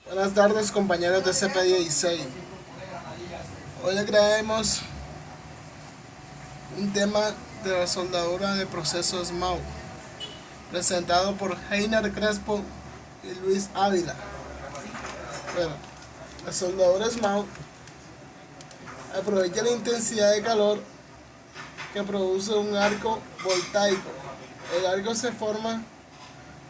Buenas tardes, compañeros de CP16. Hoy le traemos un tema de la soldadura de procesos MAU, presentado por Heiner Crespo y Luis Ávila. Bueno, la soldadura MAU aprovecha la intensidad de calor que produce un arco voltaico. El arco se forma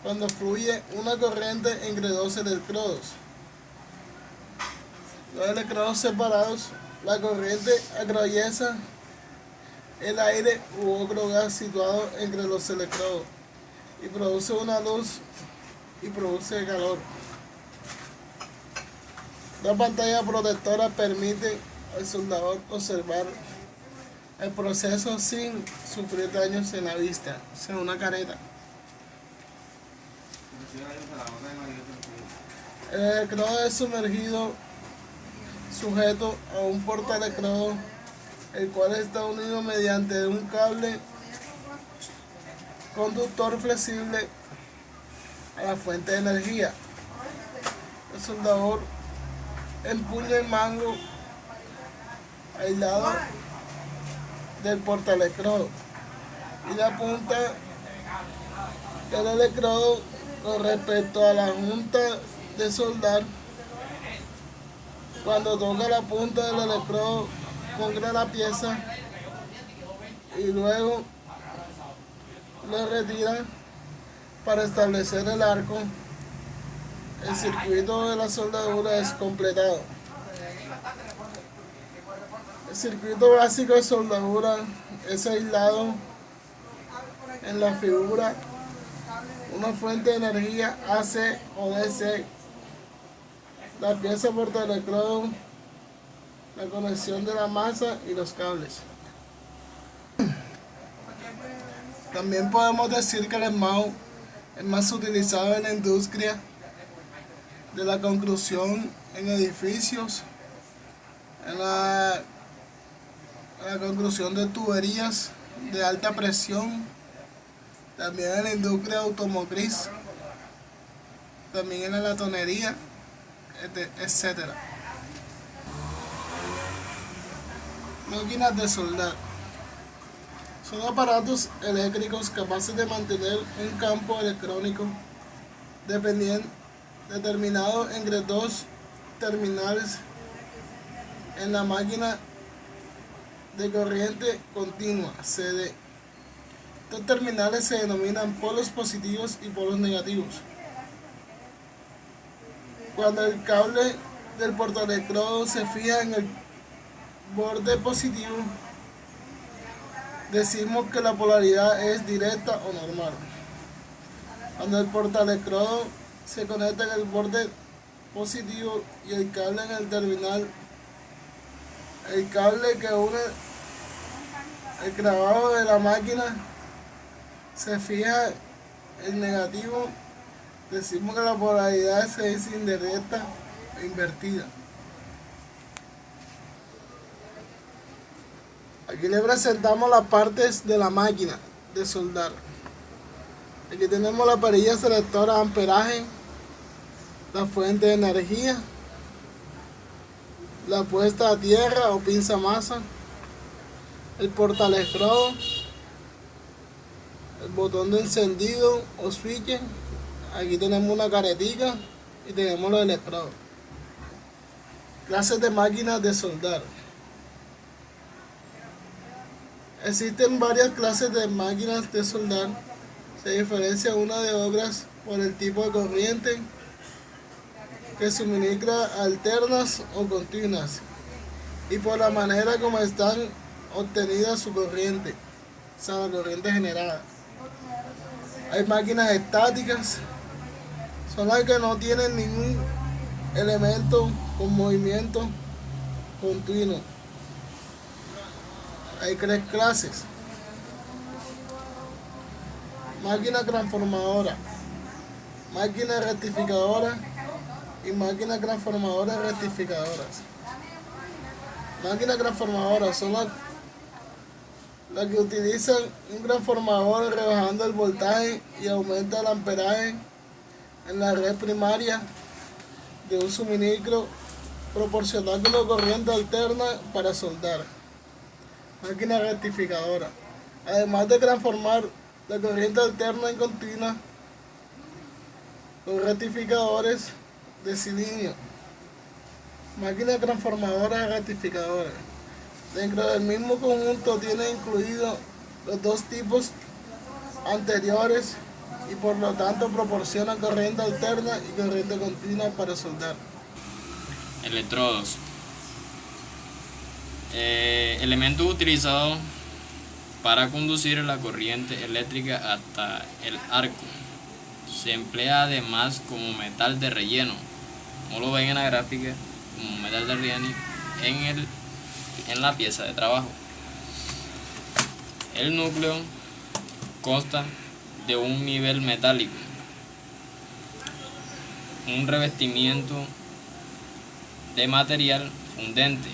cuando fluye una corriente entre dos electrodos. Dos electrodos separados, la corriente atraviesa el aire u otro gas situado entre los electrodos y produce una luz y produce calor. La pantalla protectora permite al soldador observar el proceso sin sufrir daños en la vista, o sea, una careta. El electrodo es sumergido sujeto a un portaelectrodo, el cual está unido mediante un cable conductor flexible a la fuente de energía. El soldador empuña el mango aislado del portaelectrodo y la punta del electrodo con respecto a la junta de soldar. Cuando toca la punta del electrodo, congela la pieza y luego le retira para establecer el arco. El circuito de la soldadura es completado. El circuito básico de soldadura es aislado en la figura una fuente de energía AC o DC, la pieza portaelectrodo, la conexión de la masa y los cables. También podemos decir que el MAU es más utilizado en la industria de la construcción, en edificios, en la construcción de tuberías de alta presión, también en la industria automotriz, también en la latonería, etc. Máquinas de soldar son aparatos eléctricos capaces de mantener un campo electrónico determinado entre dos terminales en la máquina de corriente continua CD. Estos terminales se denominan polos positivos y polos negativos. Cuando el cable del portaelectrodo se fija en el borde positivo, decimos que la polaridad es directa o normal. Cuando el portaelectrodo se conecta en el borde positivo y el cable en el terminal, el cable que une el grabado de la máquina se fija en negativo, decimos que la polaridad es indirecta e invertida. Aquí le presentamos las partes de la máquina de soldar. Aquí tenemos la perilla selectora de amperaje, la fuente de energía, la puesta a tierra o pinza masa, el portaelectrodo, el botón de encendido o switch. Aquí tenemos una caretica y tenemos los electrodos. Clases de máquinas de soldar. Existen varias clases de máquinas de soldar. Se diferencia una de otras por el tipo de corriente que suministra, alternas o continuas, y por la manera como están obtenidas su corriente, o sea, la corriente generada. Hay máquinas estáticas, son las que no tienen ningún elemento con movimiento continuo. Hay tres clases: máquina transformadora, máquina rectificadora y máquinas transformadoras rectificadoras. Máquinas transformadoras son las que utilizan un transformador rebajando el voltaje y aumenta el amperaje en la red primaria de un suministro proporcional con una corriente alterna para soldar. Máquina rectificadora. Además de transformar la corriente alterna en continua, los rectificadores de cilindro. Máquina transformadora rectificadora. Dentro del mismo conjunto tiene incluidos los dos tipos anteriores y por lo tanto proporcionan corriente alterna y corriente continua para soldar. Electrodos. Elementos utilizados para conducir la corriente eléctrica hasta el arco. Se emplea además como metal de relleno, como lo ven en la gráfica, como metal de relleno en la pieza de trabajo. El núcleo consta de un nivel metálico, un revestimiento de material fundente.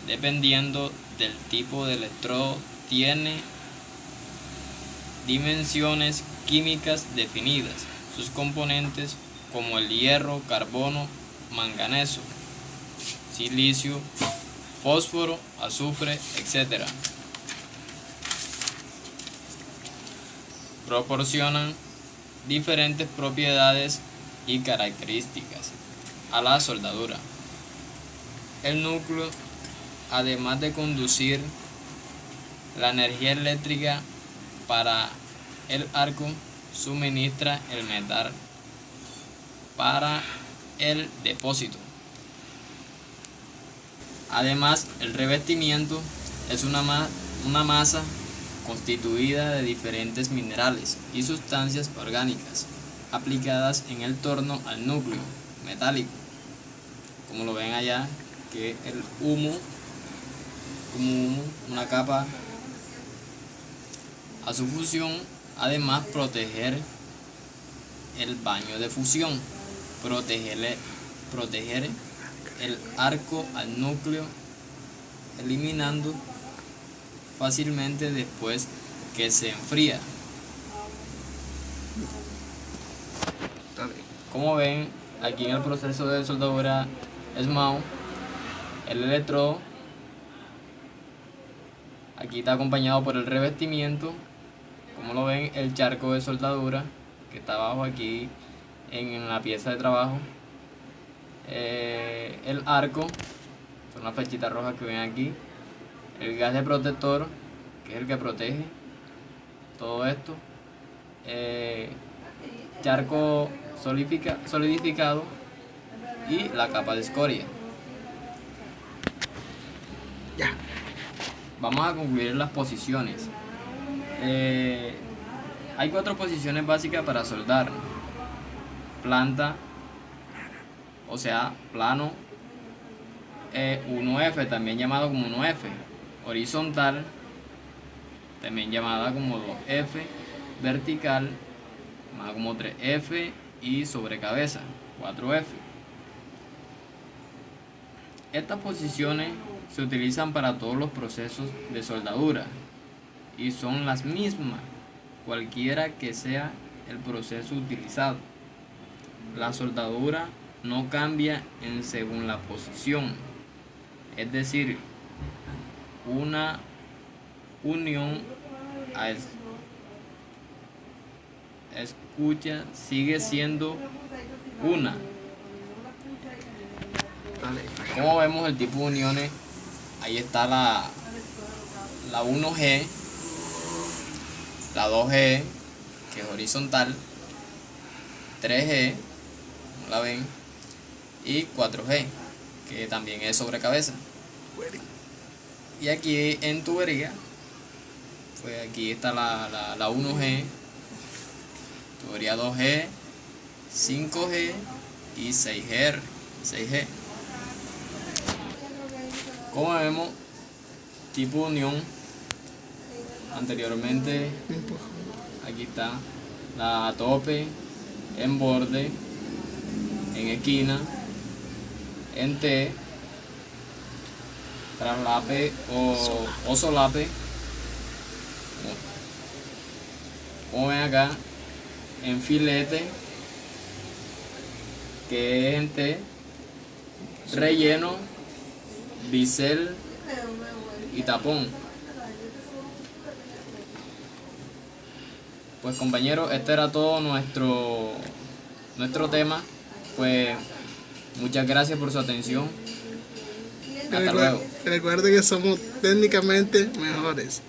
Dependiendo del tipo de electrodo, tiene dimensiones químicas definidas. Sus componentes, como el hierro, carbono, manganeso, silicio, fósforo, azufre, etc., proporcionan diferentes propiedades y características a la soldadura. El núcleo, además de conducir la energía eléctrica para el arco, suministra el metal para el depósito. Además, el revestimiento es una masa constituida de diferentes minerales y sustancias orgánicas aplicadas en el torno al núcleo metálico, como lo ven allá, que el humo, como humo, una capa a su fusión. Además, proteger el baño de fusión, proteger el arco al núcleo, eliminando fácilmente después que se enfría. Como ven, aquí en el proceso de soldadura SMAO, el electrodo aquí está acompañado por el revestimiento, como lo ven, el charco de soldadura que está abajo aquí en la pieza de trabajo, el arco, son las flechitas rojas que ven aquí, el gas de protector, que es el que protege todo esto, charco solidificado y la capa de escoria. Ya. Vamos a concluir las posiciones. Hay 4 posiciones básicas para soldar: planta, o sea, plano, 1F, también llamado como 1F, horizontal, también llamada como 2F, vertical, llamada como 3F, y sobre cabeza, 4F. Estas posiciones se utilizan para todos los procesos de soldadura y son las mismas cualquiera que sea el proceso utilizado. La soldadura no cambia según la posición, es decir, una unión a escucha sigue siendo una. Como vemos el tipo de uniones, ahí está la 1G, la 2G, que es horizontal, 3G, como la ven, y 4G, que también es sobre cabeza. Y aquí en tubería, pues aquí está la 1G, tubería 2G, 5G y 6G. Como vemos, tipo de unión, anteriormente aquí está la tope, en borde, en esquina, en T, traslape o solape. Como ven acá, en filete, que es entre relleno, bisel y tapón. Pues compañeros, este era todo nuestro tema. Pues muchas gracias por su atención. Hasta luego. Recuerden que somos técnicamente mejores.